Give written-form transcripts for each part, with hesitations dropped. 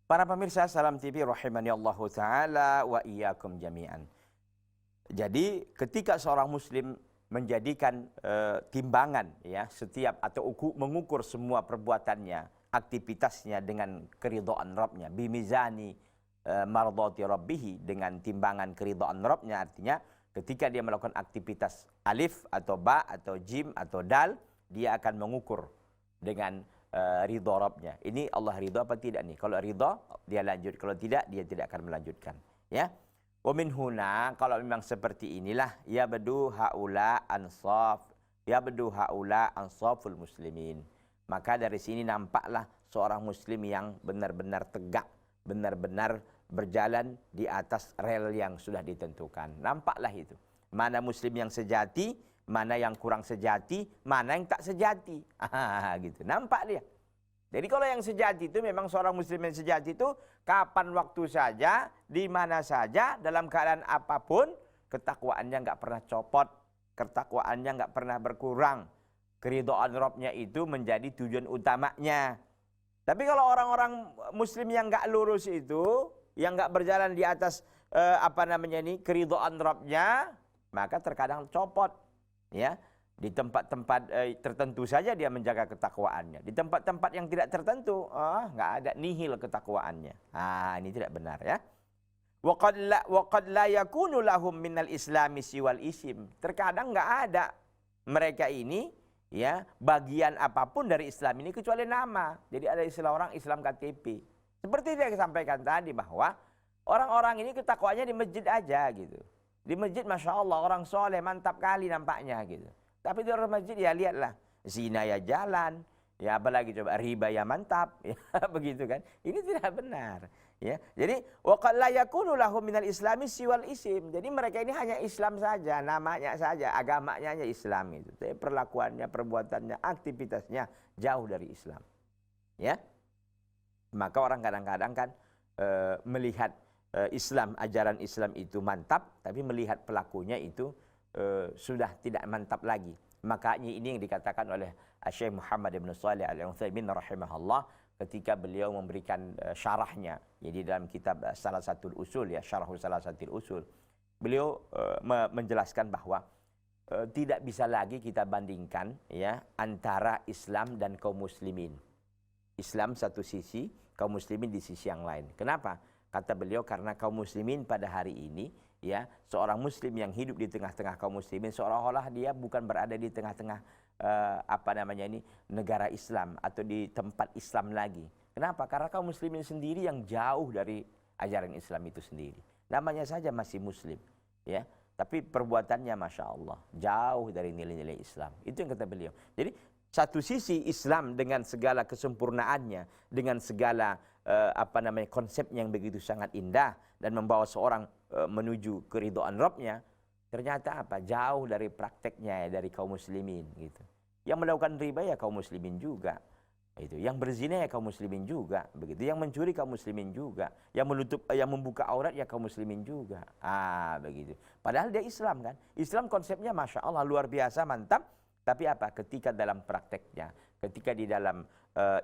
Para pemirsa Salam TV rahimani Allahu taala wa iyyakum jami'an. Jadi ketika seorang muslim menjadikan timbangan ya setiap atau mengukur semua perbuatannya, aktivitasnya dengan keridhaan Rabbnya, bimizani mardhati rabbih, dengan timbangan keridhaan Rabbnya, artinya ketika dia melakukan aktivitas alif atau ba atau jim atau dal, dia akan mengukur dengan ridha Rabbnya. Ini Allah ridha apa tidak nih? Kalau ridha dia lanjut, kalau tidak dia tidak akan melanjutkan. Ya. Wa min huna, kalau memang seperti inilah yabdu haula ansaful muslimin. Maka dari sini nampaklah seorang muslim yang benar-benar tegak, benar-benar berjalan di atas rel yang sudah ditentukan. Nampaklah itu. Mana muslim yang sejati, mana yang kurang sejati, mana yang tak sejati. Gitu. Nampak dia. Jadi kalau yang sejati itu memang seorang muslim yang sejati itu kapan waktu saja, di mana saja, dalam keadaan apapun, ketakwaannya nggak pernah copot, ketakwaannya nggak pernah berkurang. Keridhaan Rabbnya itu menjadi tujuan utamanya. Tapi kalau orang-orang muslim yang nggak lurus itu, yang nggak berjalan di atas keridhaan Rabbnya, maka terkadang copot. Ya, di tempat-tempat tertentu saja dia menjaga ketakwaannya. Di tempat-tempat yang tidak tertentu, nggak ada, nihil ketakwaannya. Ini tidak benar ya. Wa qad la yakunu lahum minal islami siwal isim. Terkadang nggak ada mereka ini ya bagian apapun dari Islam ini kecuali nama. Jadi ada istilah orang Islam KTP. Seperti yang saya sampaikan tadi bahwa orang-orang ini ketakwaannya di masjid aja gitu. Di masjid Masya Allah orang soleh mantap kali nampaknya gitu. Tapi di orang masjid ya lihatlah, zina ya jalan, ya apalagi coba riba ya mantap, ya begitu kan. Ini tidak benar. Ya. Jadi waqad la yakunu lahum minal islami siwal isim. Jadi mereka ini hanya Islam saja, namanya saja, agamanya hanya Islam itu. Tapi perlakuannya, perbuatannya, aktivitasnya jauh dari Islam. Ya. Maka orang kadang-kadang kan melihat Islam, ajaran Islam itu mantap, tapi melihat pelakunya itu sudah tidak mantap lagi. Makanya ini yang dikatakan oleh Syekh Muhammad bin Shalih Al-Utsaimin rahimahullah ketika beliau memberikan syarahnya. Jadi dalam kitab Salasatul Usul ya, Syarah Salasatul Usul, beliau menjelaskan bahwa tidak bisa lagi kita bandingkan ya antara Islam dan kaum muslimin. Islam satu sisi, kaum muslimin di sisi yang lain. Kenapa? Kata beliau karena kaum muslimin pada hari ini ya, seorang muslim yang hidup di tengah-tengah kaum muslimin seolah-olah dia bukan berada di tengah-tengah negara Islam atau di tempat Islam lagi. Kenapa? Karena kaum muslimin sendiri yang jauh dari ajaran Islam itu sendiri. Namanya saja masih muslim ya, tapi perbuatannya Masya Allah jauh dari nilai-nilai Islam. Itu yang kata beliau. Jadi satu sisi Islam dengan segala kesempurnaannya, dengan segala konsep yang begitu sangat indah dan membawa seorang menuju keridhaan Rabbnya, ternyata apa? Jauh dari prakteknya ya, dari kaum muslimin gitu. Yang melakukan riba ya kaum muslimin juga. Itu. Yang berzina ya kaum muslimin juga, begitu. Yang mencuri kaum muslimin juga. Yang membuka aurat ya kaum muslimin juga. Begitu. Padahal dia Islam kan. Islam konsepnya Masya Allah luar biasa mantap. Tapi apa? Ketika dalam prakteknya, ketika di dalam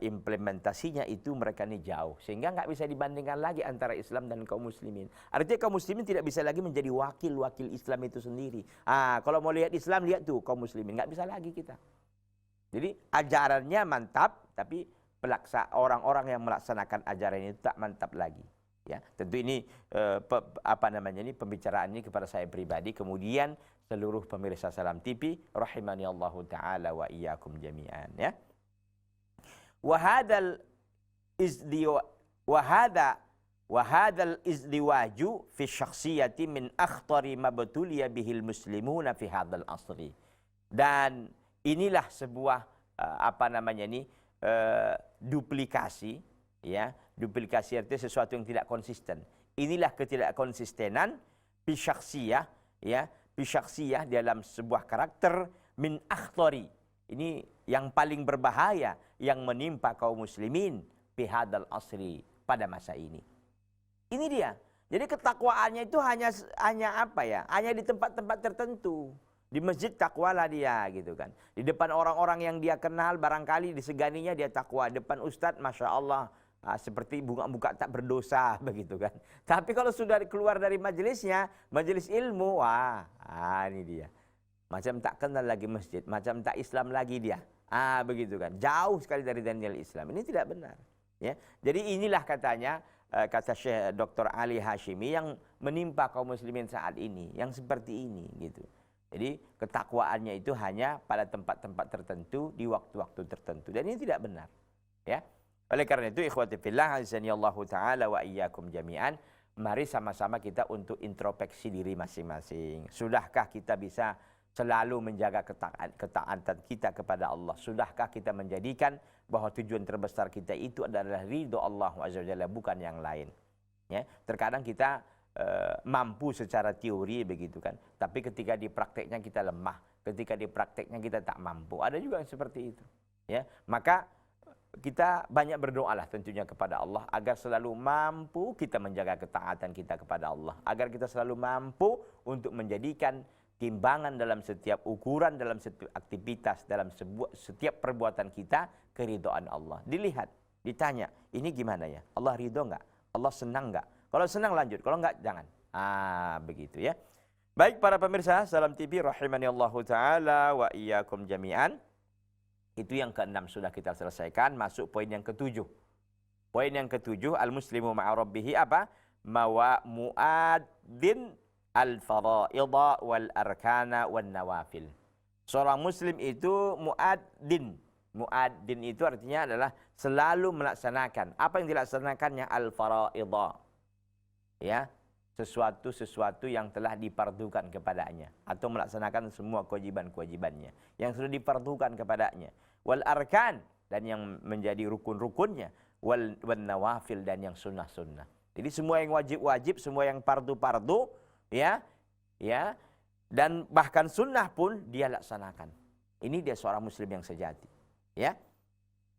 implementasinya itu mereka ini jauh. Sehingga nggak bisa dibandingkan lagi antara Islam dan kaum muslimin. Artinya kaum muslimin tidak bisa lagi menjadi wakil-wakil Islam itu sendiri. Kalau mau lihat Islam, lihat tuh kaum muslimin. Nggak bisa lagi kita. Jadi ajarannya mantap, tapi orang-orang yang melaksanakan ajaran itu tak mantap lagi. Ya, tentu ini pembicaraan ini kepada saya pribadi, kemudian seluruh pemirsa Salam TV rahimani Allahu taala wa iyyakum jami'an ya. Wa hadzal izdiwaju fi syakhsyiyati min akhtari ma batuliya bihil muslimuna fi hadzal asri. Dan inilah sebuah duplikasi ya. Duplikasi artinya sesuatu yang tidak konsisten. Inilah ketidakkonsistenan bisyakhsiyah ya, bisyakhsiyah dalam sebuah karakter min akhtari. Ini yang paling berbahaya yang menimpa kaum muslimin fi hadzal asri pada masa ini. Ini dia. Jadi ketakwaannya itu hanya apa ya? Hanya di tempat-tempat tertentu. Di masjid takwalah dia gitu kan. Di depan orang-orang yang dia kenal barangkali diseganinya dia takwa. Depan ustadz Masya Allah seperti bunga-bunga tak berdosa begitu kan. Tapi kalau sudah keluar dari majelisnya, majelis ilmu, ini dia. Macam tak kenal lagi masjid, macam tak Islam lagi dia. Begitu kan. Jauh sekali dari nilai Islam. Ini tidak benar. Ya. Jadi inilah katanya kata Syekh Dr. Ali Hashimi yang menimpa kaum muslimin saat ini, yang seperti ini gitu. Jadi ketakwaannya itu hanya pada tempat-tempat tertentu di waktu-waktu tertentu dan ini tidak benar. Ya. Oleh karena itu ikhwati fillah azanillahu taala wa iyyakum jami'an, mari sama-sama kita untuk introspeksi diri masing-masing. Sudahkah kita bisa selalu menjaga ketaatan kita kepada Allah? Sudahkah kita menjadikan bahwa tujuan terbesar kita itu adalah ridho Allah azza wajalla, bukan yang lain? Ya, terkadang kita mampu secara teori begitu kan, tapi ketika di prakteknya kita lemah, ketika di prakteknya kita tak mampu. Ada juga yang seperti itu. Ya, maka kita banyak berdoalah tentunya kepada Allah agar selalu mampu kita menjaga ketaatan kita kepada Allah, agar kita selalu mampu untuk menjadikan timbangan dalam setiap ukuran, dalam setiap aktivitas, dalam setiap perbuatan kita keridhaan Allah. Dilihat, ditanya, ini gimana ya? Allah ridho nggak? Allah senang nggak? Kalau senang lanjut, kalau nggak jangan. Begitu ya. Baik para pemirsa Salam TV rahimani Allahu taala wa iyyakum jami'an. Itu yang keenam sudah kita selesaikan, masuk poin yang ketujuh. Poin yang ketujuh, al-muslimu ma'a rabbihi apa? Mu'addin al-fara'idha wal arkana wan nawafil. Seorang muslim itu mu'addin. Mu'addin itu artinya adalah selalu melaksanakan. Apa yang dilaksanakannya? Al-fara'idha. Ya, sesuatu yang telah dipardukan kepadanya atau melaksanakan semua kewajiban-kewajibannya yang sudah dipardukan kepadanya. Wal arkan, dan yang menjadi rukun-rukunnya. Wal nawafil, dan yang sunnah-sunnah. Jadi semua yang wajib-wajib, semua yang pardu-pardu, ya, dan bahkan sunnah pun dia laksanakan. Ini dia seorang muslim yang sejati. Ya.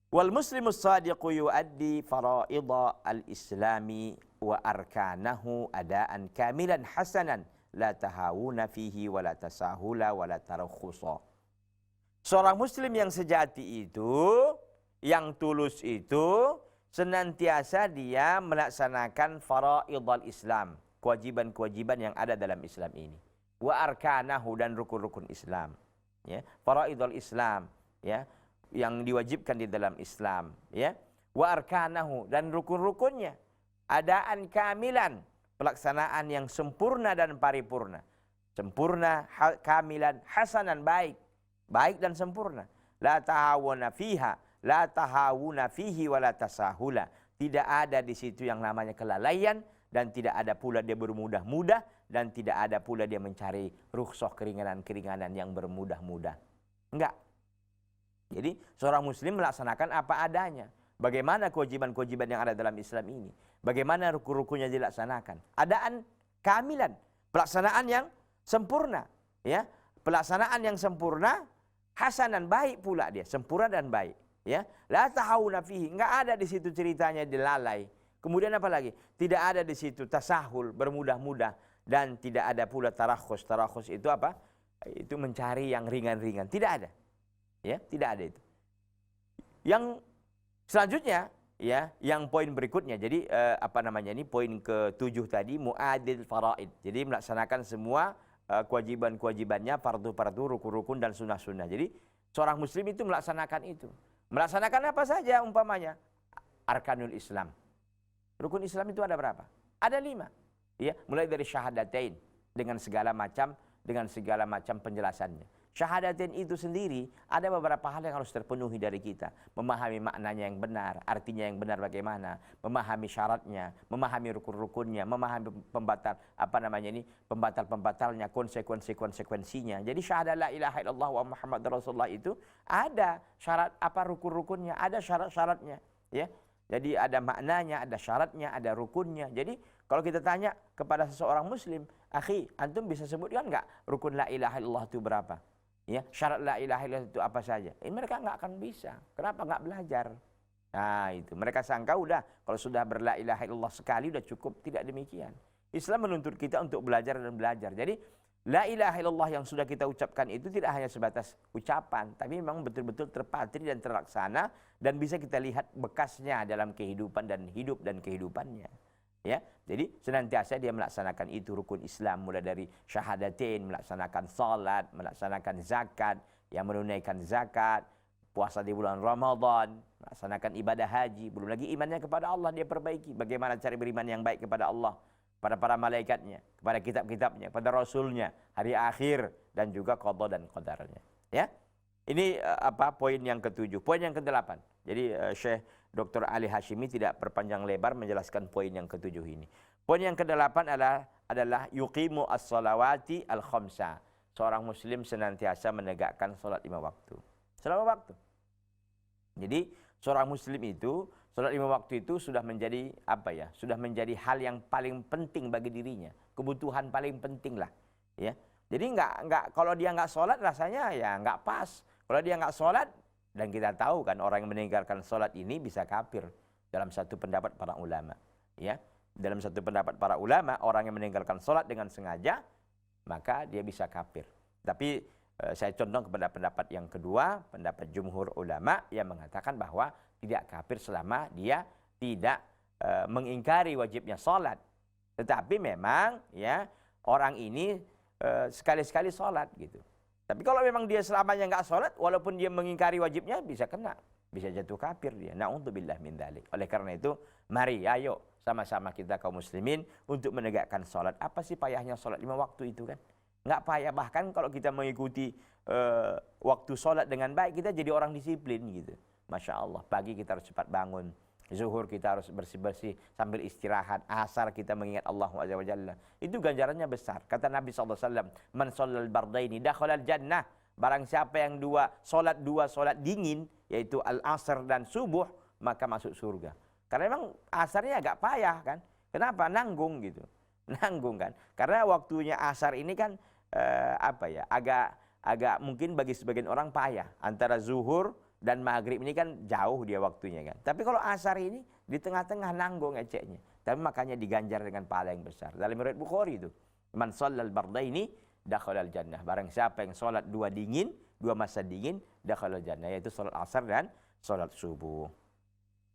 Wal muslimus sadiqu yuaddi fara'idha al-islami wa arkanahu adaan kamilan hasanan la tahawuna fihi wa la tasahula wa la tarakhusa. Seorang muslim yang sejati itu, yang tulus itu, senantiasa dia melaksanakan fara'idhal Islam, kewajiban-kewajiban yang ada dalam Islam ini. Wa arkanahu, dan rukun-rukun Islam. Ya, fara'idhal Islam, ya, yang diwajibkan di dalam Islam, ya. Wa arkanahu, dan rukun-rukunnya. Adaan kamilan, pelaksanaan yang sempurna dan paripurna. Sempurna, kamilan, hasanan, baik. Baik dan sempurna. La tahawuna fiha, la tahawuna fihi wa la tasahula. Tidak ada di situ yang namanya kelalaian, dan tidak ada pula dia bermudah-mudah, dan tidak ada pula dia mencari rukhsah, keringanan-keringanan yang bermudah-mudah. Enggak. Jadi seorang muslim melaksanakan apa adanya. Bagaimana kewajiban-kewajiban yang ada dalam Islam ini? Bagaimana rukun-rukunnya dilaksanakan? Adaan kamilan, pelaksanaan yang sempurna, ya. Pelaksanaan yang sempurna, hasanan, baik pula dia, sempurna dan baik, ya. La tahawuna fihi, enggak ada di situ ceritanya dilalai. Kemudian apa lagi? Tidak ada di situ tasahul, bermudah-mudah, dan tidak ada pula tarakhus. Tarakhus itu apa? Itu mencari yang ringan-ringan. Tidak ada. Ya, tidak ada itu. Yang selanjutnya, ya, yang poin berikutnya. Jadi ini poin ke-7 tadi, mu'adil faraid. Jadi melaksanakan semua kewajiban-kewajibannya, fardu-fardu, rukun-rukun, dan sunnah-sunnah. Jadi seorang muslim itu melaksanakan itu. Melaksanakan apa saja umpamanya? Arkanul Islam. Rukun Islam itu ada berapa? Ada 5. Ya, mulai dari syahadatain dengan segala macam penjelasannya. Syahadatain itu sendiri ada beberapa hal yang harus terpenuhi dari kita. Memahami maknanya yang benar, artinya yang benar bagaimana, memahami syaratnya, memahami rukun-rukunnya, memahami pembatal-pembatalnya, konsekuensinya. Jadi syahadat la ilaha illallah wa Muhammad Rasulullah itu ada syarat rukun-rukunnya, ada syarat-syaratnya, ya. Jadi ada maknanya, ada syaratnya, ada rukunnya. Jadi kalau kita tanya kepada seseorang muslim, akhi, antum bisa sebutkan enggak rukun la ilaha illallah itu berapa? Ya, syarat la ilaha illallah itu apa saja? Mereka enggak akan bisa. Kenapa? Enggak belajar. Nah, itu. Mereka sangka udah kalau sudah berla ilaha illallah sekali udah cukup. Tidak demikian. Islam menuntut kita untuk belajar dan belajar. Jadi La ilaha illallah yang sudah kita ucapkan itu tidak hanya sebatas ucapan, tapi memang betul-betul terpatri dan terlaksana dan bisa kita lihat bekasnya dalam kehidupan dan hidup dan kehidupannya. Ya, jadi senantiasa dia melaksanakan itu rukun Islam, mulai dari syahadatain, melaksanakan salat, melaksanakan zakat, yang menunaikan zakat, puasa di bulan Ramadan, melaksanakan ibadah haji, belum lagi imannya kepada Allah dia perbaiki. Bagaimana cara beriman yang baik kepada Allah, pada para malaikatnya, kepada kitab-kitabnya, pada rasulnya, hari akhir, dan juga qada dan qadarnya. Ya, ini poin yang ketujuh. Poin yang kedelapan. Jadi Syekh Dr. Ali Hashimi tidak berpanjang lebar menjelaskan poin yang ketujuh ini. Poin yang kedelapan adalah yuqimu as-salawati al-khamsa. Seorang muslim senantiasa menegakkan salat 5 waktu. Selama waktu. Jadi seorang muslim itu salat 5 waktu itu sudah menjadi sudah menjadi hal yang paling penting bagi dirinya, kebutuhan paling penting lah, ya. Jadi enggak kalau dia enggak salat rasanya ya enggak pas. Kalau dia enggak salat, dan kita tahu kan orang yang meninggalkan salat ini bisa kafir dalam satu pendapat para ulama, ya. Dalam satu pendapat para ulama, orang yang meninggalkan salat dengan sengaja maka dia bisa kafir. Tapi saya condong kepada pendapat yang kedua, pendapat jumhur ulama yang mengatakan bahwa tidak kafir selama dia tidak mengingkari wajibnya salat. Tetapi memang ya orang ini sekali-sekali salat gitu. Tapi kalau memang dia selamanya enggak salat, walaupun dia mengingkari wajibnya bisa kena, bisa jatuh kafir dia. Na'udzubillah min dzalik. Oleh karena itu, mari ayo sama-sama kita kaum muslimin untuk menegakkan salat. Apa sih payahnya salat 5 waktu itu kan? Enggak payah, bahkan kalau kita mengikuti waktu salat dengan baik, kita jadi orang disiplin gitu. Masya Allah, pagi kita harus cepat bangun, zuhur kita harus bersih-bersih sambil istirahat, asar kita mengingat Allah Azza wa Jalla. Itu ganjarannya besar. Kata Nabi SAW, man shallal bardaini dakhalal jannah. Barang siapa yang solat dingin, yaitu al-asr dan subuh, maka masuk surga. Karena memang asarnya agak payah kan. Kenapa? Nanggung gitu. Nanggung kan. Karena waktunya asar ini kan agak mungkin bagi sebagian orang payah. Antara zuhur dan maghrib ini kan jauh dia waktunya kan. Tapi kalau asar ini di tengah-tengah nanggung eceknya. Tapi makanya diganjar dengan pahala yang besar. Dalam riwayat Bukhari itu, man shallal bardaini dakhalal jannah. Barang siapa yang salat 2 masa dingin, dakhalal jannah, yaitu salat asar dan salat subuh.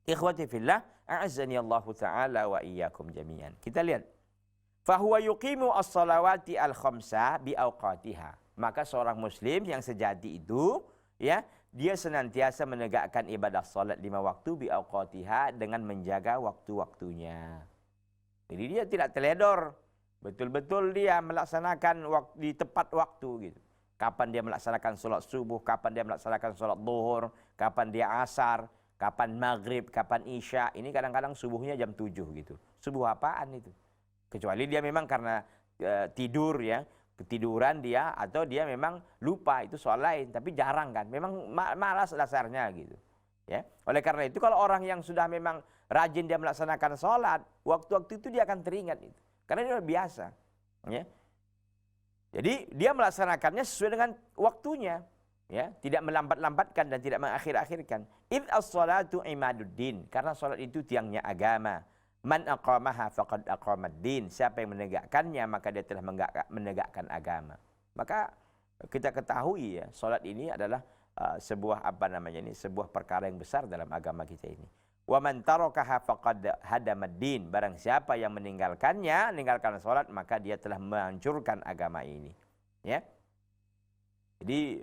Ikhwati fillah, a'azzani Allah taala wa iyyakum jami'an. Kita lihat. Fahuwa yuqimu as-salawati al-khamsa bi awqatiha. Maka seorang muslim yang sejati itu ya, dia senantiasa menegakkan ibadah salat 5 waktu bi awqatiha dengan menjaga waktu-waktunya. Jadi dia tidak teledor. Betul-betul dia melaksanakan di tepat waktu gitu. Kapan dia melaksanakan salat subuh, kapan dia melaksanakan salat zuhur, kapan dia asar, kapan maghrib, kapan isya. Ini kadang-kadang subuhnya jam 7 gitu. Subuh apaan itu? Kecuali dia memang karena tidur ya, ketiduran dia, atau dia memang lupa, itu soal lain. Tapi jarang kan, memang malas dasarnya gitu. Ya, oleh karena itu kalau orang yang sudah memang rajin dia melaksanakan sholat, waktu-waktu itu dia akan teringat itu. Karena dia biasa. Ya. Jadi dia melaksanakannya sesuai dengan waktunya. Ya, tidak melambat-lambatkan dan tidak mengakhir-akhirkan. Id as-salatu imaduddin, karena sholat itu tiangnya agama. Man aqamaha faqad aqamad-din. Siapa yang menegakkannya maka dia telah menegakkan agama. Maka kita ketahui ya, salat ini adalah sebuah sebuah perkara yang besar dalam agama kita ini. Wa man tarakaha faqad hadamad-din. Barang siapa yang meninggalkan salat, maka dia telah menghancurkan agama ini. Ya. Jadi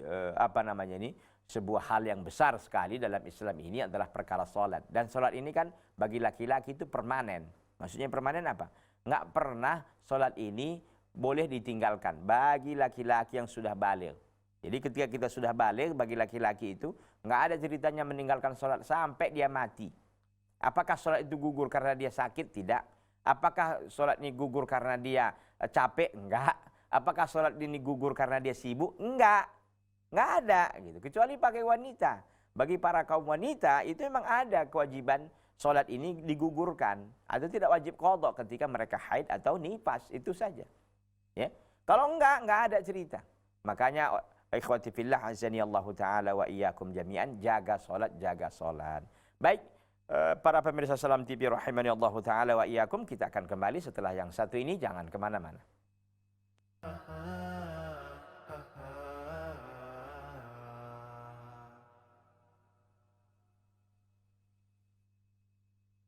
sebuah hal yang besar sekali dalam Islam ini adalah perkara salat. Dan salat ini kan bagi laki-laki itu permanen. Maksudnya permanen apa? Nggak pernah salat ini boleh ditinggalkan bagi laki-laki yang sudah baligh. Jadi ketika kita sudah baligh, bagi laki-laki itu nggak ada ceritanya meninggalkan salat sampai dia mati. Apakah salat itu gugur karena dia sakit? Tidak. Apakah salat ini gugur karena dia capek? Enggak. Apakah salat ini gugur karena dia sibuk? Enggak. Nggak ada gitu, kecuali pakai wanita. Bagi para kaum wanita itu memang ada kewajiban sholat ini digugurkan, atau tidak wajib qadha ketika mereka haid atau nifas, itu saja. Ya, kalau enggak ada cerita. Makanya ikhwati fillah azani Allah taala wa iyyakum jami'an, jaga sholat. Baik, para pemirsa Salam TV rahimani Allah taala wa iyyakum, kita akan kembali setelah yang satu ini, jangan kemana-mana.